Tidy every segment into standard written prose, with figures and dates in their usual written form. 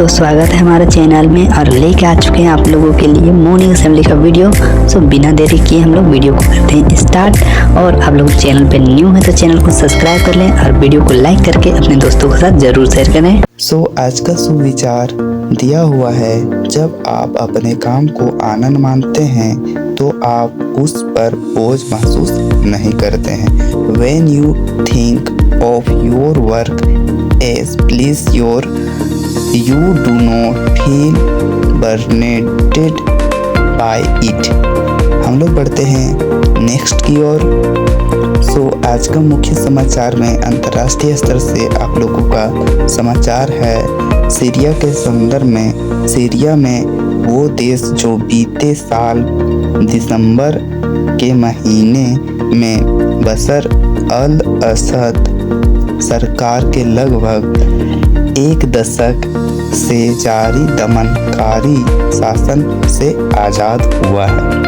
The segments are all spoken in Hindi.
तो स्वागत है हमारे चैनल में और लेके आ चुके हैं आप लोगों के लिए मॉर्निंग असेंबली का वीडियो। सो बिना देरी किए हम लोग वीडियो को करते हैं स्टार्ट। और आप लोग चैनल पे न्यू है तो चैनल को सब्सक्राइब कर लें और वीडियो को लाइक करके अपने दोस्तों के साथ जरूर शेयर करें। सो आज का सुविचार दिया हुआ है, जब आप अपने काम को आनंद मानते हैं तो आप उस पर बोझ महसूस नहीं करते हैं। When you think of your work as pleasure, you do not feel burdened by it। हम लोग बढ़ते हैं नेक्स्ट की ओर। सो आज का मुख्य समाचार में अंतर्राष्ट्रीय स्तर से आप लोगों का समाचार है सीरिया के संदर्भ में। सीरिया में वो देश जो बीते साल दिसंबर के महीने में बशर अल असद सरकार के लगभग एक दशक से जारी दमनकारी शासन से आज़ाद हुआ है।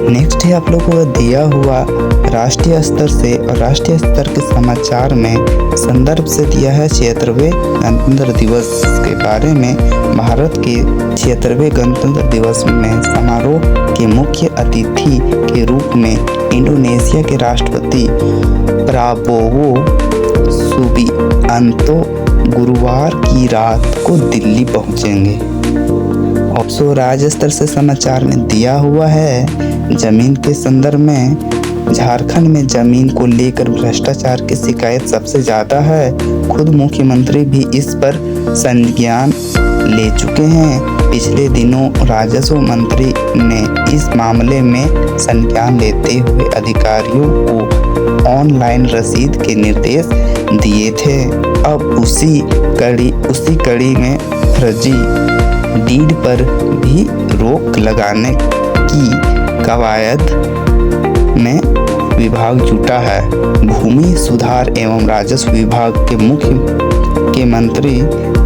नेक्स्ट है आप लोगों को दिया हुआ राष्ट्रीय स्तर से, और राष्ट्रीय स्तर के समाचार में संदर्भ से दिया है 76वें गणतंत्र दिवस के बारे में। भारत के 76वें गणतंत्र दिवस में समारोह के मुख्य अतिथि के रूप में इंडोनेशिया के राष्ट्रपति प्राबोवो सुबियांतो गुरुवार की रात को दिल्ली पहुंचेंगे। सो राज्य स्तर से समाचार में दिया हुआ है जमीन के संदर्भ में। झारखंड में जमीन को लेकर भ्रष्टाचार की शिकायत सबसे ज्यादा है। खुद मुख्यमंत्री भी इस पर संज्ञान ले चुके हैं। पिछले दिनों राजस्व मंत्री ने इस मामले में संज्ञान लेते हुए अधिकारियों को ऑनलाइन रसीद के निर्देश दिए थे। अब उसी कड़ी में फर्जी डीड पर भी रोक लगाने की कवायद में विभाग जुटा है। भूमि सुधार एवं राजस्व विभाग के मंत्री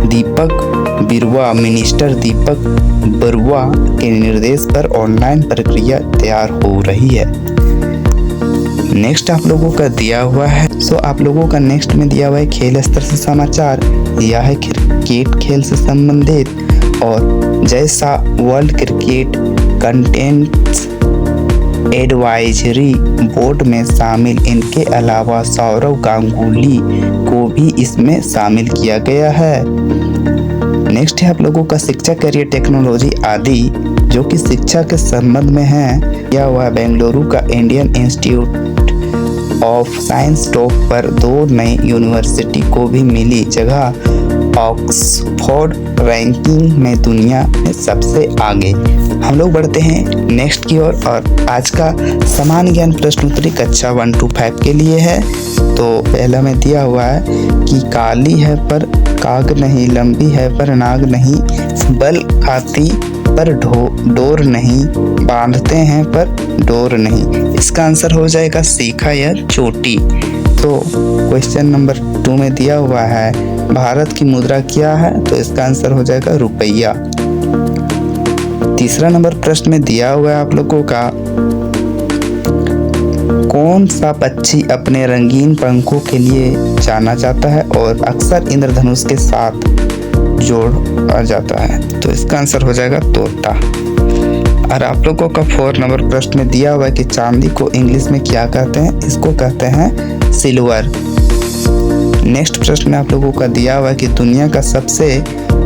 दीपक बिरुआ मिनिस्टर दीपक बरुआ के निर्देश पर ऑनलाइन प्रक्रिया तैयार हो रही है। नेक्स्ट आप लोगों का दिया हुआ है। सो आप लोगों का नेक्स्ट में दिया हुआ है खेल स्तर से समाचार। यह है क्रिकेट खेल से संबंधित, और जैसा world cricket contents advisory board में शामिल, इनके अलावा सौरव गांगुली को भी इसमें शामिल किया गया है। नेक्स्ट है आप लोगों का शिक्षा, करियर, टेक्नोलॉजी आदि, जो कि शिक्षा के संबंध में है। यह हुआ बेंगलुरु का Indian institute of science top पर 2 नई यूनिवर्सिटी को भी मिली जगह। ऑक्सफोर्ड रैंकिंग में दुनिया में सबसे आगे। हम लोग बढ़ते हैं नेक्स्ट की ओर, और आज का सामान्य ज्ञान प्रश्नोत्तरी कक्षा 1 to 5 के लिए है। तो पहला में दिया हुआ है कि काली है पर काग नहीं, लंबी है पर नाग नहीं, बल खाती पर डोर नहीं, बांधते हैं पर डोर नहीं। इसका आंसर हो जाएगा सीखा या चोटी। तो क्वेश्चन नंबर 2 में दिया हुआ है भारत की मुद्रा क्या है, तो इसका आंसर हो जाएगा रुपया। तीसरा नंबर प्रश्न में दिया हुआ है आप लोगों का कौन सा पक्षी अपने रंगीन पंखों के लिए जाना जाता है और अक्सर इंद्रधनुष के साथ जोड़ा जाता है, तो इसका आंसर हो जाएगा तोता। और आप लोगों का 4 नंबर प्रश्न में दिया हुआ है कि चांदी को इंग्लिश में क्या कहते हैं, इसको कहते हैं सिल्वर। नेक्स्ट प्रश्न में आप लोगों का दिया हुआ है कि दुनिया का सबसे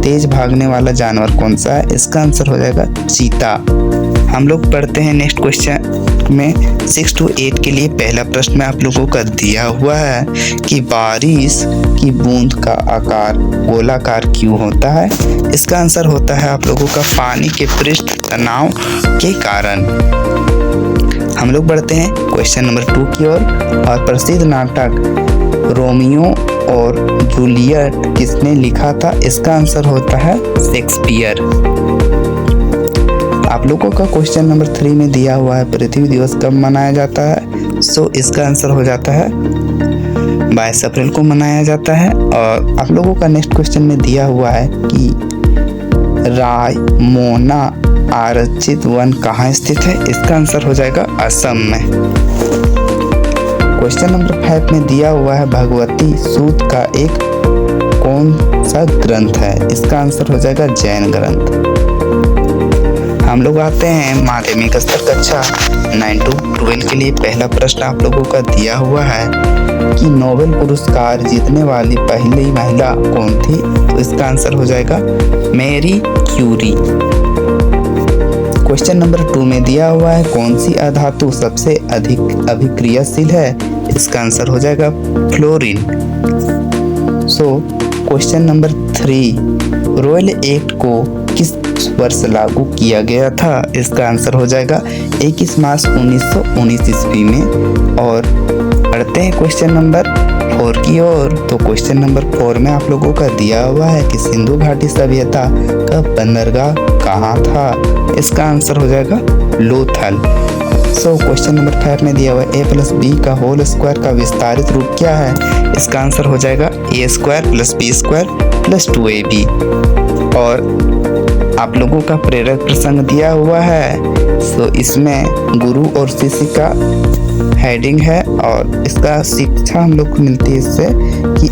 तेज भागने वाला जानवर कौन सा है, इसका आंसर हो जाएगा चीता। हम लोग पढ़ते हैं नेक्स्ट क्वेश्चन में 6 to 8 के लिए। पहला प्रश्न में आप लोगों का दिया हुआ है कि बारिश की बूंद का आकार गोलाकार क्यों होता है, इसका आंसर होता है आप लोगों का पानी के पृष्ठ तनाव के कारण। हम लोग बढ़ते हैं क्वेश्चन नंबर 2 की ओर, और प्रसिद्ध नाटक रोमियो और जूलियट किसने लिखा था, इसका आंसर होता है शेक्सपियर। आप लोगों का क्वेश्चन नंबर 3 में दिया हुआ है पृथ्वी दिवस कब मनाया जाता है, सो इसका आंसर हो जाता है 22 अप्रैल को मनाया जाता है। और आप लोगों का नेक्स्ट क्वेश्चन में दिया हुआ है कि रायमोना आरक्षित वन कहाँ स्थित है, इसका आंसर हो जाएगा असम में। क्वेश्चन नंबर 5 में दिया हुआ है भगवती सूत का एक कौन सा ग्रंथ है? इसका आंसर हो जाएगा जैन ग्रंथ। हम लोग आते हैं माध्यमिक स्तर कक्षा 9 to 12 के लिए। पहला प्रश्न आप लोगों का दिया हुआ है कि नोबेल पुरस्कार जीतने वाली पहली महिला कौन थी? तो इसका आंसर हो जाएगा मैरी क्यूरी। क्वेश्चन नंबर 2 में दिया हुआ है कौन सी अधातु सबसे अधिक अभिक्रियाशील है? इसका आंसर हो जाएगा fluorine. Question number 3, royal act को किस वर्ष लागू किया गया था? इसका आंसर हो जाएगा 21 मार्च 1919 ईस्वी में। और बढ़ते हैं क्वेश्चन नंबर 4 की ओर। तो क्वेश्चन नंबर 4 में आप लोगों का दिया हुआ है कि सिंधु घाटी सभ्यता का बंदरगाह कहाँ था? इसका आंसर हो जाएगा लोथल। क्वेश्चन नंबर 5 में दिया हुआ है a+b का होल स्क्वायर का विस्तारित रूप क्या है? इसका आंसर हो जाएगा a² + b² + 2ab। और आप लोगों का प्रेरक प्रसंग दिया हुआ है। इसमें गुरु और शिष्य का हेडिंग है और इसका शिक्षा हम लोग को मिलती है इससे कि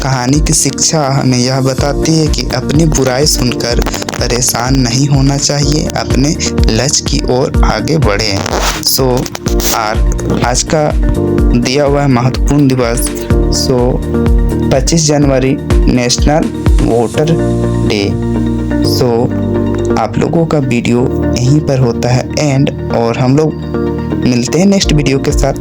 कहानी की शिक्षा हमें यह बताती है कि अपनी बुराई सुनकर परेशान नहीं होना चाहिए, अपने लक्ष्य की ओर आगे बढ़ें। आज का दिया हुआ है महत्वपूर्ण दिवस 25 जनवरी नेशनल वोटर डे। आप लोगों का वीडियो यहीं पर होता है एंड, और हम लोग मिलते हैं नेक्स्ट वीडियो के साथ।